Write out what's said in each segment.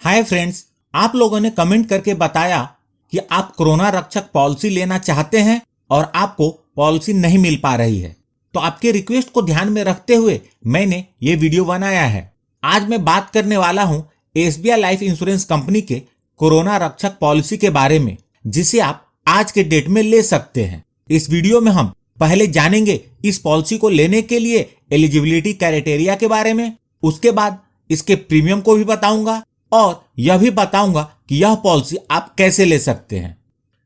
Hi friends, आप लोगों ने कमेंट करके बताया कि आप कोरोना रक्षक पॉलिसी लेना चाहते हैं और आपको पॉलिसी नहीं मिल पा रही है। तो आपके रिक्वेस्ट को ध्यान में रखते हुए मैंने ये वीडियो बनाया है। आज मैं बात करने वाला हूँ एसबीआई लाइफ इंश्योरेंस कंपनी के कोरोना रक्षक पॉलिसी के बारे में, जिसे आप आज के डेट में ले सकते हैं। इस वीडियो में हम पहले जानेंगे इस पॉलिसी को लेने के लिए एलिजिबिलिटी क्राइटेरिया के बारे में, उसके बाद इसके प्रीमियम को भी बताऊंगा और यह भी बताऊंगा कि यह पॉलिसी आप कैसे ले सकते हैं।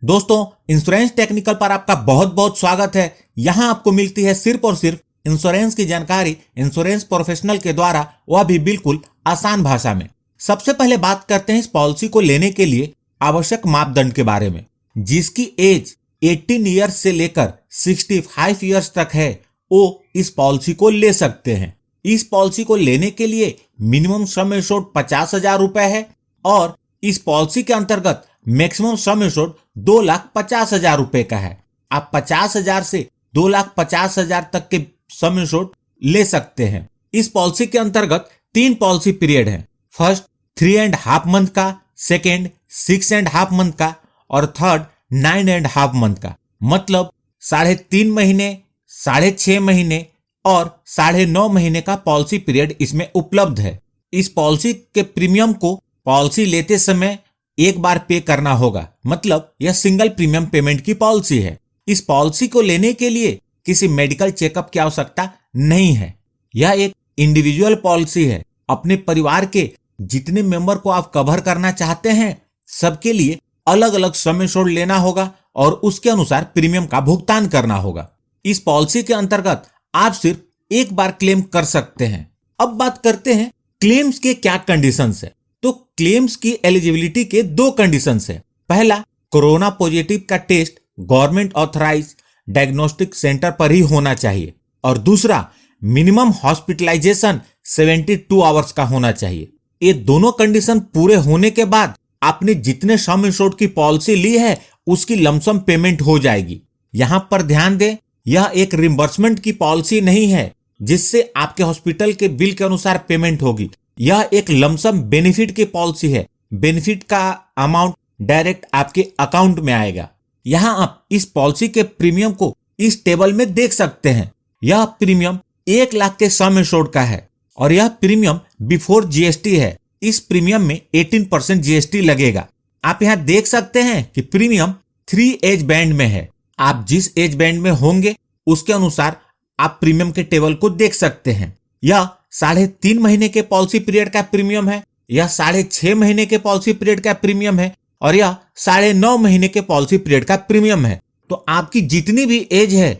दोस्तों, इंश्योरेंस टेक्निकल पर आपका बहुत बहुत स्वागत है। यहां आपको मिलती है सिर्फ और सिर्फ इंश्योरेंस की जानकारी इंश्योरेंस प्रोफेशनल के द्वारा, वह भी बिल्कुल आसान भाषा में। सबसे पहले बात करते हैं इस पॉलिसी को लेने के लिए आवश्यक मापदंड के बारे में। जिसकी एज 18 ईयर्स से लेकर 65 ईयर्स तक है, वो इस पॉलिसी को ले सकते हैं। इस पॉलिसी को लेने के लिए मिनिमम सम एश्योर्ड 50,000 रुपए है और इस पॉलिसी के अंतर्गत मैक्सिमम सम एश्योर्ड 2,50,000 रुपए का है। आप 50,000 से 2,50,000 तक के सम एश्योर्ड ले सकते हैं। इस पॉलिसी के अंतर्गत 3 पॉलिसी पीरियड है। फर्स्ट 3.5 मंथ का, सेकेंड 6.5 मंथ का और थर्ड 9.5 मंथ का। मतलब 3.5 महीने, 6.5 महीने और 9.5 महीने का पॉलिसी पीरियड इसमें उपलब्ध है। इस पॉलिसी के प्रीमियम को पॉलिसी लेते समय एक बार पे करना होगा, मतलब यह सिंगल प्रीमियम पेमेंट की पॉलिसी है। इस पॉलिसी को लेने के लिए किसी मेडिकल चेकअप की आवश्यकता नहीं है। यह एक इंडिविजुअल पॉलिसी है। अपने परिवार के जितने मेंबर को आप कवर करना चाहते हैं, सबके लिए अलग अलग सम एश्योर्ड लेना होगा और उसके अनुसार प्रीमियम का भुगतान करना होगा। इस पॉलिसी के अंतर्गत आप सिर्फ एक बार क्लेम कर सकते हैं। अब बात करते हैं क्लेम्स के क्या कंडीशंस है। तो क्लेम्स की एलिजिबिलिटी के 2 कंडीशंस है। पहला, कोरोना पॉजिटिव का test government authorise diagnostic centre पर ही होना चाहिए और दूसरा, मिनिमम हॉस्पिटलाइजेशन 72 आवर्स का होना चाहिए। ये दोनों कंडीशन पूरे होने के बाद आपने जितने सम एश्योर्ड की पॉलिसी ली है उसकी लमसम पेमेंट हो जाएगी। यहां पर ध्यान दें, यह एक रिम्बर्समेंट की पॉलिसी नहीं है जिससे आपके हॉस्पिटल के बिल के अनुसार पेमेंट होगी। यह एक लमसम बेनिफिट की पॉलिसी है। बेनिफिट का अमाउंट डायरेक्ट आपके अकाउंट में आएगा। यहां आप इस पॉलिसी के प्रीमियम को इस टेबल में देख सकते हैं। यह प्रीमियम 1 लाख के सम एश्योर्ड का है और यह प्रीमियम बिफोर जीएसटी है। इस प्रीमियम में 18% जीएसटी लगेगा। आप यहाँ देख सकते हैं कि प्रीमियम 3 एज बैंड में है। आप जिस एज बैंड में होंगे उसके अनुसार आप प्रीमियम के टेबल को देख सकते हैं। यह 3.5 महीने के पॉलिसी पीरियड का प्रीमियम है, यह 6.5 महीने के पॉलिसी पीरियड का प्रीमियम है और यह 9.5 महीने के पॉलिसी पीरियड का प्रीमियम है। तो आपकी जितनी भी एज है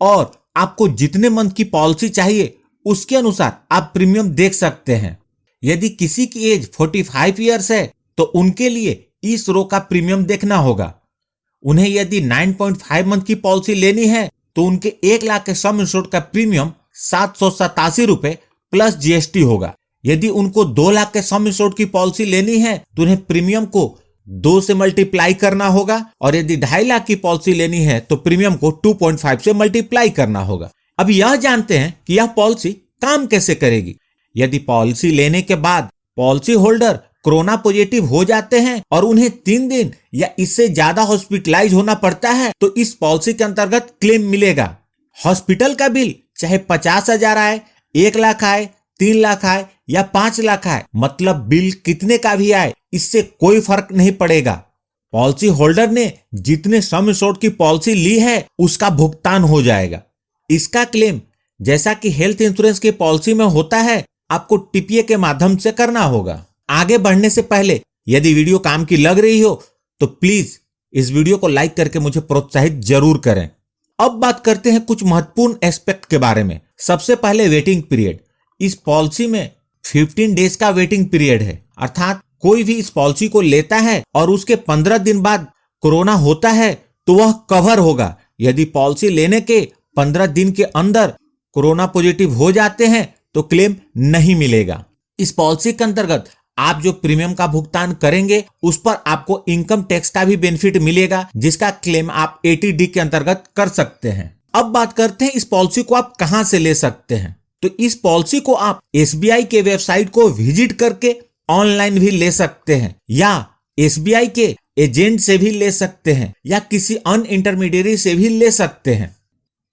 और आपको जितने मंथ की पॉलिसी चाहिए उसके अनुसार आप प्रीमियम देख सकते हैं। यदि किसी की एज 45 ईयर्स है तो उनके लिए इस रो का प्रीमियम देखना होगा। उन्हें यदि 9.5 मंथ की पॉलिसी लेनी है तो उनके 1 लाख के सम एश्योर्ड का प्रीमियम 787 रुपए प्लस जीएसटी होगा। यदि उनको 2 लाख के सम एश्योर्ड की पॉलिसी लेनी है तो उन्हें प्रीमियम को 2 से मल्टीप्लाई करना होगा और यदि 2.5 लाख की पॉलिसी लेनी है तो प्रीमियम को 2.5 से मल्टीप्लाई करना होगा। अब यह जानते हैं कि यह पॉलिसी काम कैसे करेगी। यदि पॉलिसी लेने के बाद पॉलिसी होल्डर कोरोना पॉजिटिव हो जाते हैं और उन्हें 3 दिन या इससे ज्यादा हॉस्पिटलाइज होना पड़ता है तो इस पॉलिसी के अंतर्गत क्लेम मिलेगा। हॉस्पिटल का बिल चाहे 50,000 आए, 1 लाख आए, 3 लाख आए या 5 लाख आए, मतलब बिल कितने का भी आए, इससे कोई फर्क नहीं पड़ेगा। पॉलिसी होल्डर ने जितने सम एश्योर्ड की पॉलिसी ली है उसका भुगतान हो जाएगा। इसका क्लेम जैसा कि हेल्थ इंश्योरेंस की पॉलिसी में होता है, आपको टीपीए के माध्यम से करना होगा। आगे बढ़ने से पहले यदि वीडियो काम की लग रही हो तो प्लीज इस वीडियो को लाइक करके मुझे प्रोत्साहित जरूर करें। अब बात करते हैं कुछ महत्वपूर्ण एस्पेक्ट के बारे में। सबसे पहले वेटिंग पीरियड। इस पॉलिसी में 15 डेज का वेटिंग पीरियड है, अर्थात कोई भी इस पॉलिसी को लेता है और उसके 15 दिन बाद कोरोना होता है तो वह कवर होगा। यदि पॉलिसी लेने के 15 दिन के अंदर कोरोना पॉजिटिव हो जाते हैं तो क्लेम नहीं मिलेगा। इस पॉलिसी के अंतर्गत आप जो प्रीमियम का भुगतान करेंगे उस पर आपको इनकम टैक्स का भी बेनिफिट मिलेगा, जिसका क्लेम आप 80D के अंतर्गत कर सकते हैं। अब बात करते हैं इस पॉलिसी को आप कहां से ले सकते हैं। तो इस पॉलिसी को आप एसबीआई के वेबसाइट को विजिट करके ऑनलाइन भी ले सकते हैं या एसबीआई के एजेंट से भी ले सकते हैं या किसी अन्य इंटरमीडियरी से भी ले सकते हैं।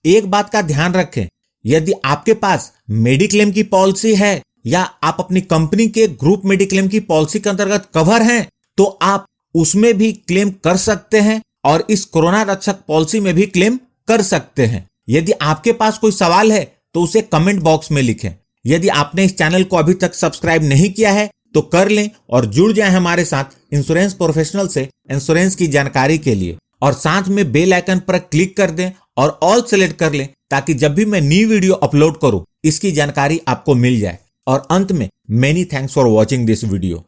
एक बात का ध्यान रखें, यदि आपके पास मेडिक्लेम की पॉलिसी है या आप अपनी कंपनी के ग्रुप मेडिक्लेम की पॉलिसी के अंतर्गत कवर हैं, तो आप उसमें भी क्लेम कर सकते हैं और इस कोरोना रक्षक पॉलिसी में भी क्लेम कर सकते हैं। यदि आपके पास कोई सवाल है तो उसे कमेंट बॉक्स में लिखें। यदि आपने इस चैनल को अभी तक सब्सक्राइब नहीं किया है तो कर लें और जुड़ जाएं हमारे साथ इंश्योरेंस प्रोफेशनल से इंश्योरेंस की जानकारी के लिए, और साथ में बेल आइकन पर क्लिक कर दें और ऑल सेलेक्ट कर लें ताकि जब भी मैं न्यू वीडियो अपलोड करूं इसकी जानकारी आपको मिल जाए। और अंत में many thanks for watching this video.